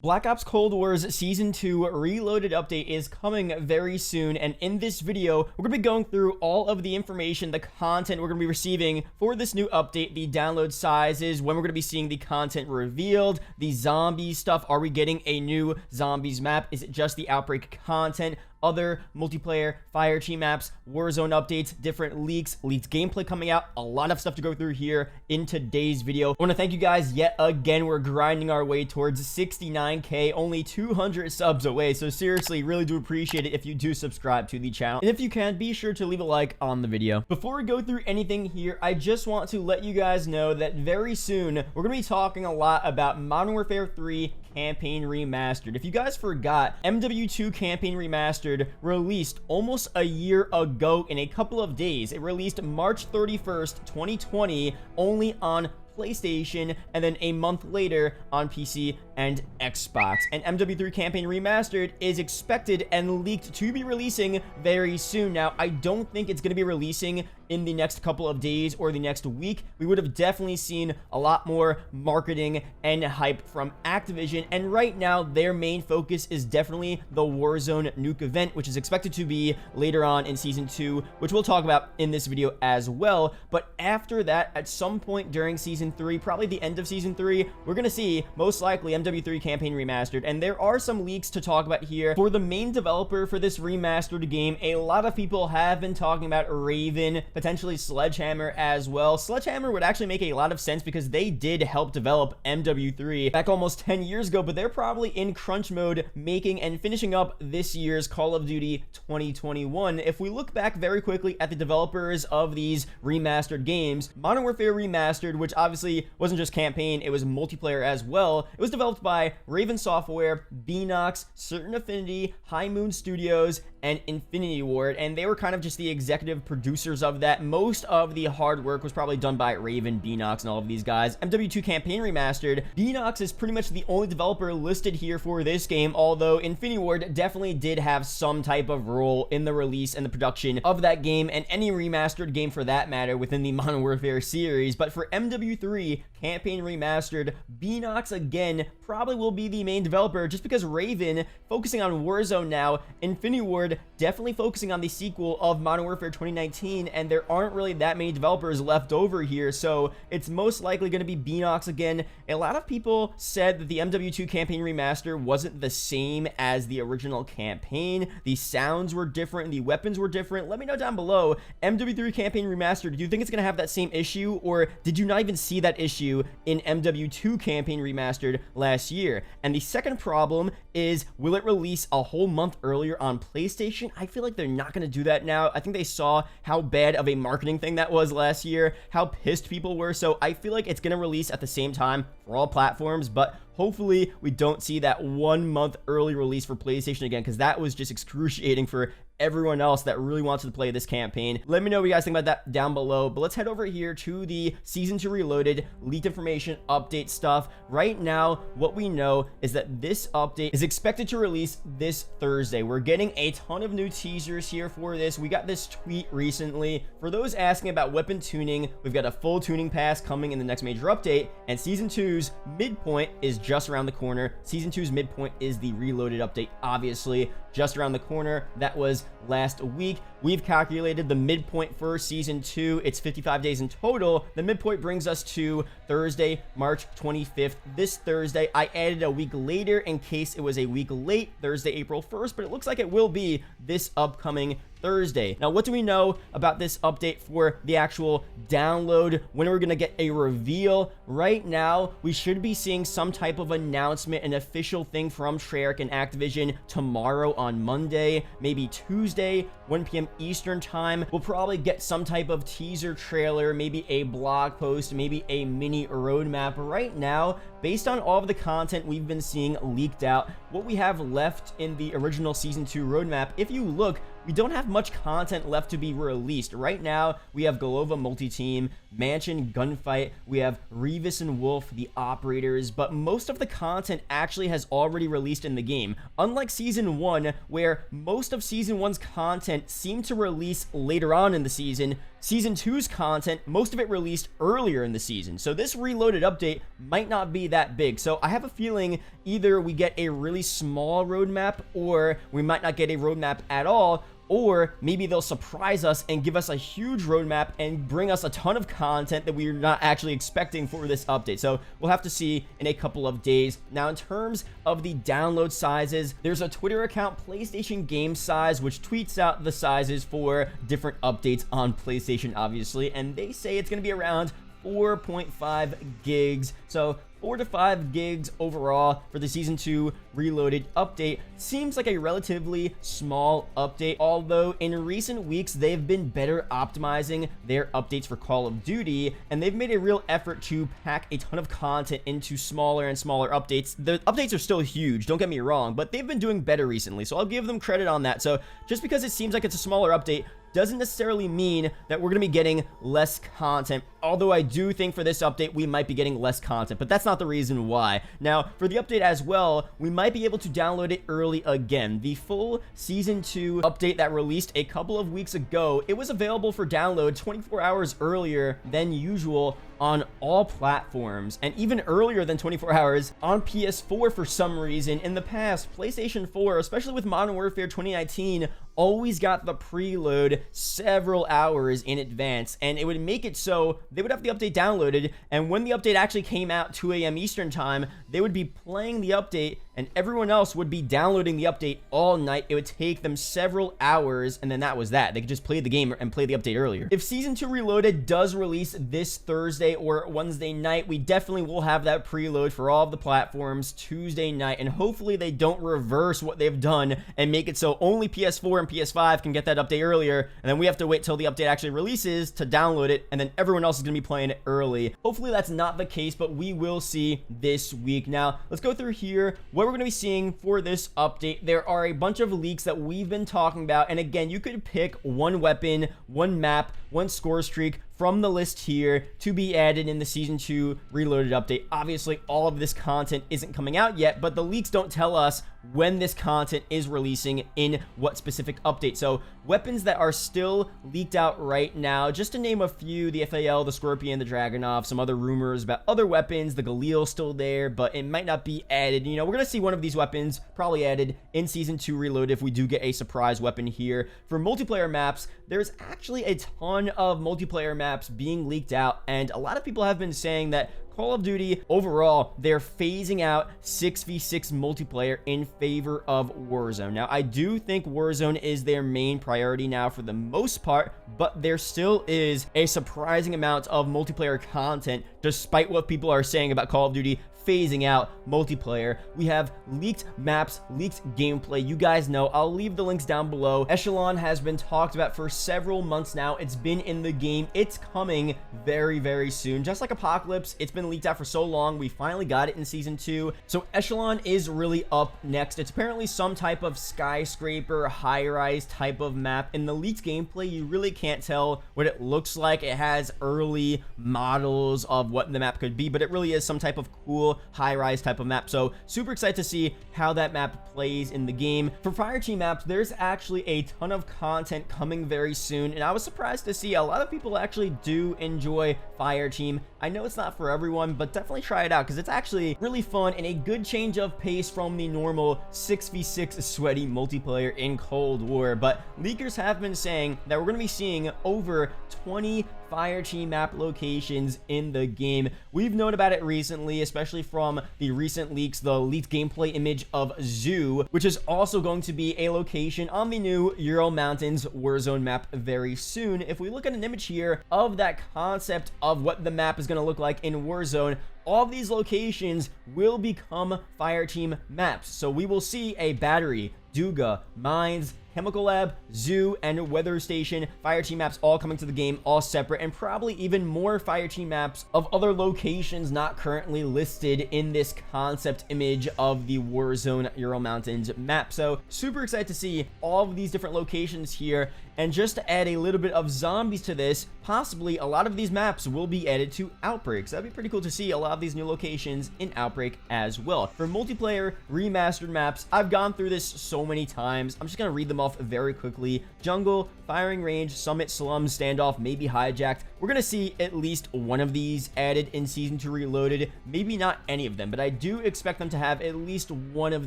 Black Ops Cold War's Season 2 Reloaded update is coming very soon, and in this video, we're going to be going through all of the information, the content we're going to be receiving for this new update, the download sizes, when we're going to be seeing the content revealed, the zombie stuff. Are we getting a new zombies map? Is it just the Outbreak content? Other multiplayer fire team maps, Warzone updates, different leaked gameplay coming out. A lot of stuff to go through here in today's video. I want to thank you guys yet again. We're grinding our way towards 69k, only 200 subs away. So seriously, really do appreciate it if you do subscribe to the channel. And if you can, be sure to leave a like on the video. Before we go through anything here, I just want to let you guys know that very soon, we're going to be talking a lot about Modern Warfare 3 Campaign Remastered. If you guys forgot, MW2 Campaign Remastered released almost a year ago in a couple of days. It released March 31st, 2020, only on PlayStation, and then a month later on PC and Xbox. And MW3 Campaign Remastered is expected and leaked to be releasing very soon. Now, I don't think it's going to be releasing in the next couple of days or the next week. We would have definitely seen a lot more marketing and hype from Activision, and right now their main focus is definitely the Warzone Nuke event, which is expected to be later on in Season 2, which we'll talk about in this video as well. But after that, at some point during Season 3, probably the end of Season 3, we're going to see most likely MW3 Campaign Remastered, and there are some leaks to talk about here. For the main developer for this remastered game, a lot of people have been talking about Raven, potentially Sledgehammer as well. Sledgehammer would actually make a lot of sense because they did help develop MW3 back almost 10 years ago, but they're probably in crunch mode making and finishing up this year's Call of Duty 2021. If we look back very quickly at the developers of these remastered games, Modern Warfare Remastered, which obviously wasn't just campaign, it was multiplayer as well. It was developed by Raven Software, Beenox, Certain Affinity, High Moon Studios, and Infinity Ward, and they were kind of just the executive producers of that. Most of the hard work was probably done by Raven, Beenox, and all of these guys. MW2 Campaign Remastered, Beenox is pretty much the only developer listed here for this game, although Infinity Ward definitely did have some type of role in the release and the production of that game, and any remastered game for that matter within the Modern Warfare series. But for MW3 Campaign Remastered, Beenox again probably will be the main developer, just because Raven focusing on Warzone now, Infinity Ward definitely focusing on the sequel of Modern Warfare 2019, and there aren't really that many developers left over here, so it's most likely going to be Beenox again. A lot of people said that the MW2 Campaign Remaster wasn't the same as the original campaign. The sounds were different, the weapons were different. Let me know down below, MW3 Campaign Remastered, do you think it's going to have that same issue, or did you not even see that issue in MW2 Campaign Remastered last year? And the second problem is, will it release a whole month earlier on PlayStation? I feel like they're not going to do that now. I think they saw how bad of a marketing thing that was last year, how pissed people were, so I feel like it's going to release at the same time for all platforms, but hopefully we don't see that 1 month early release for PlayStation again, because that was just excruciating for everyone else that really wants to play this campaign. Let me know what you guys think about that down below, but let's head over here to the Season 2 Reloaded leaked information update stuff. Right now, what we know is that this update is expected to release this Thursday. We're getting a ton of new teasers here for this. We got this tweet recently. For those asking about weapon tuning, we've got a full tuning pass coming in the next major update, and Season 2's midpoint is just around the corner. Season 2's midpoint is the Reloaded update, obviously, just around the corner. That was last week. We've calculated the midpoint for Season 2. It's 55 days in total. The midpoint brings us to Thursday, March 25th. This Thursday, I added a week later in case it was a week late, Thursday, April 1st, but it looks like it will be this upcoming Thursday. Now, what do we know about this update for the actual download? When are we going to get a reveal? Right now, we should be seeing some type of announcement, an official thing from Treyarch and Activision tomorrow on Monday, maybe Tuesday, 1 p.m. Eastern time. We'll probably get some type of teaser trailer, maybe a blog post, maybe a mini roadmap. Right now, based on all of the content we've been seeing leaked out, what we have left in the original Season 2 roadmap, if you look, we don't have much content left to be released. Right now, we have Golova multi-team, Mansion gunfight, we have Revis and Wolf, the operators, but most of the content actually has already released in the game. Unlike Season 1, where most of Season 1's content seemed to release later on in the season, Season 2's content, most of it released earlier in the season. So this Reloaded update might not be that big. So I have a feeling either we get a really small roadmap, or we might not get a roadmap at all, or maybe they'll surprise us and give us a huge roadmap and bring us a ton of content that we're not actually expecting for this update. So we'll have to see in a couple of days. Now, in terms of the download sizes, there's a Twitter account, PlayStation Game Size, which tweets out the sizes for different updates on PlayStation, obviously, and they say it's going to be around 4.5 gigs. So 4 to 5 gigs overall for the Season 2 Reloaded update. Seems like a relatively small update, although in recent weeks they've been better optimizing their updates for Call of Duty, and they've made a real effort to pack a ton of content into smaller and smaller updates. The updates are still huge, don't get me wrong, but they've been doing better recently, so I'll give them credit on that. So just because it seems like it's a smaller update doesn't necessarily mean that we're going to be getting less content, although I do think for this update we might be getting less content, but that's not the reason why. Now, for the update as well, we might be able to download it early again. The full Season 2 update that released a couple of weeks ago, it was available for download 24 hours earlier than usual on all platforms, and even earlier than 24 hours on PS4 for some reason. In the past, PlayStation 4, especially with Modern Warfare 2019, always got the preload several hours in advance, and it would make it so they would have the update downloaded, and when the update actually came out 2 a.m. Eastern time, they would be playing the update and everyone else would be downloading the update all night. It would take them several hours, and then that was that. They could just play the game and play the update earlier. If Season 2 Reloaded does release this Thursday or Wednesday night, we definitely will have that preload for all of the platforms Tuesday night, and hopefully they don't reverse what they've done and make it so only PS4 and PS5 can get that update earlier, and then we have to wait till the update actually releases to download it, and then everyone else is going to be playing it early. Hopefully that's not the case, but we will see this week. Now, let's go through here what we're going to be seeing for this update. There are a bunch of leaks that we've been talking about, and again, you could pick one weapon, one map, one score streak from the list here to be added in the Season 2 Reloaded update. Obviously, all of this content isn't coming out yet, but the leaks don't tell us when this content is releasing in what specific update. So weapons that are still leaked out right now, just to name a few: the FAL, the Scorpion, the Dragunov, some other rumors about other weapons. The Galil still there, but it might not be added. You know, we're gonna see one of these weapons probably added in Season 2 Reloaded if we do get a surprise weapon here. For multiplayer maps, there's actually a ton of multiplayer maps being leaked out, and a lot of people have been saying that Call of Duty overall, they're phasing out 6v6 multiplayer in favor of Warzone. Now, I do think Warzone is their main priority now for the most part, but there still is a surprising amount of multiplayer content despite what people are saying about Call of Duty phasing out multiplayer. We have leaked maps, leaked gameplay. You guys know. I'll leave the links down below. Echelon has been talked about for several months now. It's been in the game. It's coming very, very soon. Just like Apocalypse, it's been leaked out for so long. We finally got it in Season 2. So Echelon is really up next. It's apparently some type of skyscraper, high-rise type of map. In the leaked gameplay, you really can't tell what it looks like. It has early models of what the map could be, but it really is some type of cool high-rise type of map. So super excited to see how that map plays in the game. For Fireteam maps, there's actually a ton of content coming very soon, and I was surprised to see a lot of people actually do enjoy Fireteam. I know it's not for everyone, but definitely try it out because it's actually really fun and a good change of pace from the normal 6v6 sweaty multiplayer in Cold War. But leakers have been saying that we're going to be seeing over 20 Fireteam map locations in the game. We've known about it recently, especially from the recent leaks, the leaked gameplay image of Zoo, which is also going to be a location on the new Ural Mountains Warzone map very soon. If we look at an image here of that concept of what the map is going to look like in Warzone, all of these locations will become Fireteam maps. So we will see a battery, Duga, Mines, Chemical Lab, Zoo, and Weather Station Fireteam maps all coming to the game, all separate, and probably even more Fireteam maps of other locations not currently listed in this concept image of the Warzone Ural Mountains map. So super excited to see all of these different locations here. And just to add a little bit of zombies to this, possibly a lot of these maps will be added to Outbreaks. That'd be pretty cool to see a lot of these new locations in Outbreak as well. For multiplayer remastered maps, I've gone through this so so many times. I'm just going to read them off very quickly. Jungle, firing range, summit, slum, standoff, maybe hijacked. We're going to see at least one of these added in Season 2 Reloaded. Maybe not any of them, but I do expect them to have at least one of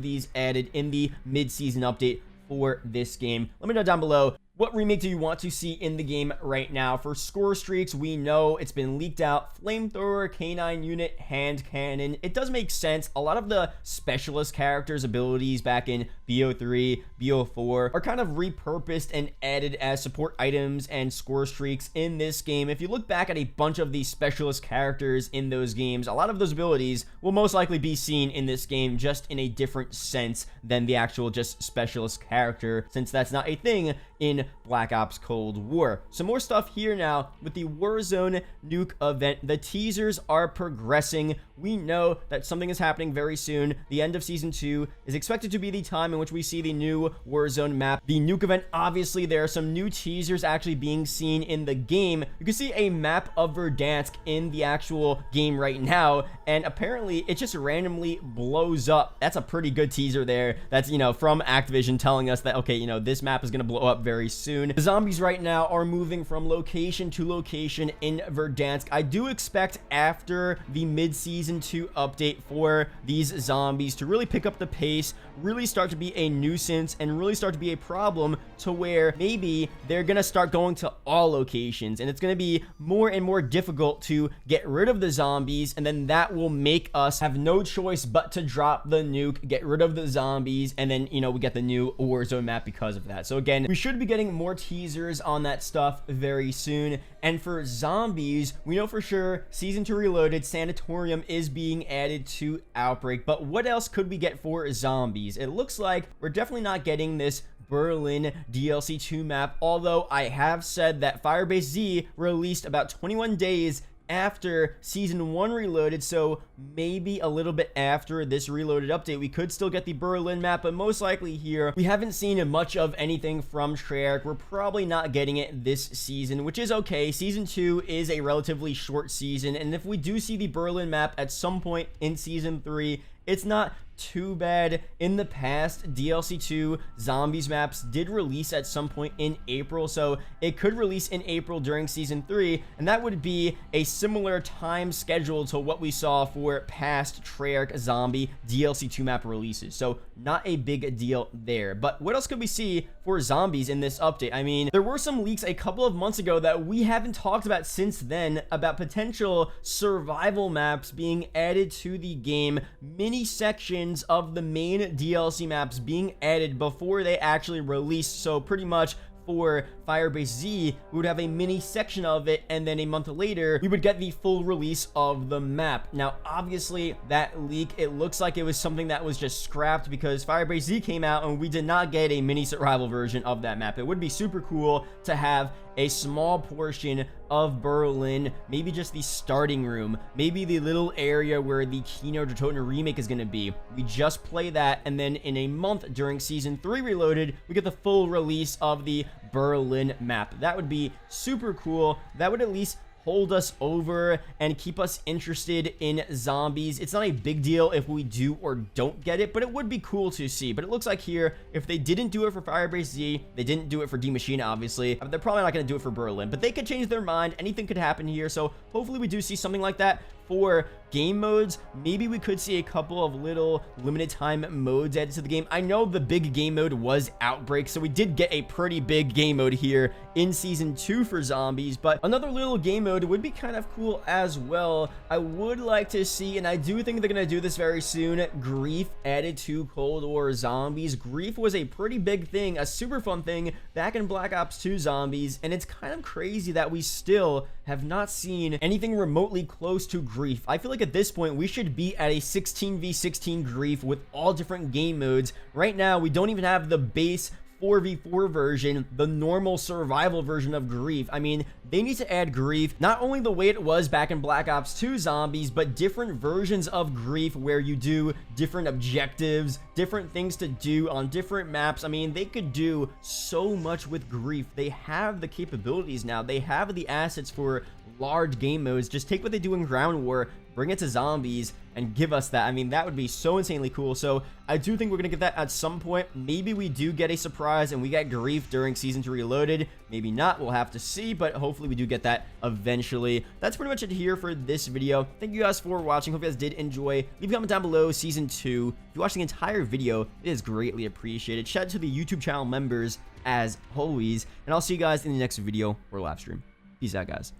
these added in the mid-season update for this game. Let me know down below, what remake do you want to see in the game right now? For Scorestreaks, we know it's been leaked out. Flamethrower, K9 unit, hand cannon. It does make sense. A lot of the specialist characters' abilities back in BO3, BO4 are kind of repurposed and added as support items and Scorestreaks in this game. If you look back at a bunch of the specialist characters in those games, a lot of those abilities will most likely be seen in this game, just in a different sense than the actual just specialist character, since that's not a thing in Black Ops Cold War. Some more stuff here now with the Warzone Nuke event. The teasers are progressing. We know that something is happening very soon. The end of Season 2 is expected to be the time in which we see the new Warzone map. The Nuke event, obviously, there are some new teasers actually being seen in the game. You can see a map of Verdansk in the actual game right now, and apparently it just randomly blows up. That's a pretty good teaser there. That's, you know, from Activision telling us that, okay, you know, this map is going to blow up very soon. The zombies right now are moving from location to location in Verdansk. I do expect after the mid-season 2 update for these zombies to really pick up the pace, really start to be a nuisance, and really start to be a problem to where maybe they're gonna start going to all locations, and it's gonna be more and more difficult to get rid of the zombies, and then that will make us have no choice but to drop the nuke, get rid of the zombies, and then, you know, we get the new Warzone map because of that. So again, we should be getting more teasers on that stuff very soon. And for zombies, we know for sure Season 2 Reloaded Sanatorium is being added to Outbreak, but what else could we get for zombies? It looks like we're definitely not getting this Berlin DLC 2 map, although I have said that Firebase Z released about 21 days after Season 1 Reloaded, so maybe a little bit after this Reloaded update we could still get the Berlin map, but most likely here we haven't seen much of anything from Treyarch. We're probably not getting it this season, which is okay. Season 2 is a relatively short season, and if we do see the Berlin map at some point in Season 3, it's not too bad. In the past, DLC 2 zombies maps did release at some point in April, so it could release in April during Season 3, and that would be a similar time schedule to what we saw for past Treyarch zombie DLC 2 map releases, so not a big deal there. But what else could we see for zombies in this update? I mean, there were some leaks a couple of months ago that we haven't talked about since then about potential survival maps being added to the game, mini sections of the main DLC maps being added before they actually release. So pretty much for Firebase Z, we would have a mini section of it, and then a month later we would get the full release of the map. Now obviously that leak, it looks like it was something that was just scrapped because Firebase Z came out and we did not get a mini survival version of that map. It would be super cool to have a small portion of Berlin, maybe just the starting room, maybe the little area where the Keynote or Toten remake is going to be. We just play that, and then in a month during Season 3 Reloaded, we get the full release of the Berlin map. That would be super cool. That would at least hold us over and keep us interested in zombies. It's not a big deal if we do or don't get it, but it would be cool to see. But it looks like here, if they didn't do it for Firebase Z, they didn't do it for D Machina, obviously, they're probably not going to do it for Berlin, but they could change their mind. Anything could happen here, so hopefully we do see something like that. For game modes, maybe we could see a couple of little limited time modes added to the game. I know the big game mode was Outbreak, so we did get a pretty big game mode here in Season 2 for zombies, but another little game mode would be kind of cool as well. I would like to see, and I do think they're going to do this very soon, Grief added to Cold War zombies. Grief was a pretty big thing, a super fun thing back in Black Ops 2 zombies, and it's kind of crazy that we still have not seen anything remotely close to Grief. I feel like at this point we should be at a 16v16 Grief with all different game modes. Right now we don't even have the base 4v4 version, the normal survival version of Grief. I mean, they need to add Grief, not only the way it was back in Black Ops 2 zombies, but different versions of Grief where you do different objectives, different things to do on different maps. I mean, they could do so much with Grief. They have the capabilities now. They have the assets for large game modes. Just take what they do in Ground War, bring it to zombies, and give us that. I mean, that would be so insanely cool. So I do think we're gonna get that at some point. Maybe we do get a surprise and we get Grief during Season 2 Reloaded. Maybe not, we'll have to see, but hopefully we do get that eventually. That's pretty much it here for this video. Thank you guys for watching. Hope you guys did enjoy. Leave a comment down below, Season 2. If you watched the entire video, it is greatly appreciated. Shout out to the YouTube channel members as always, and I'll see you guys in the next video or live stream. Peace out, guys.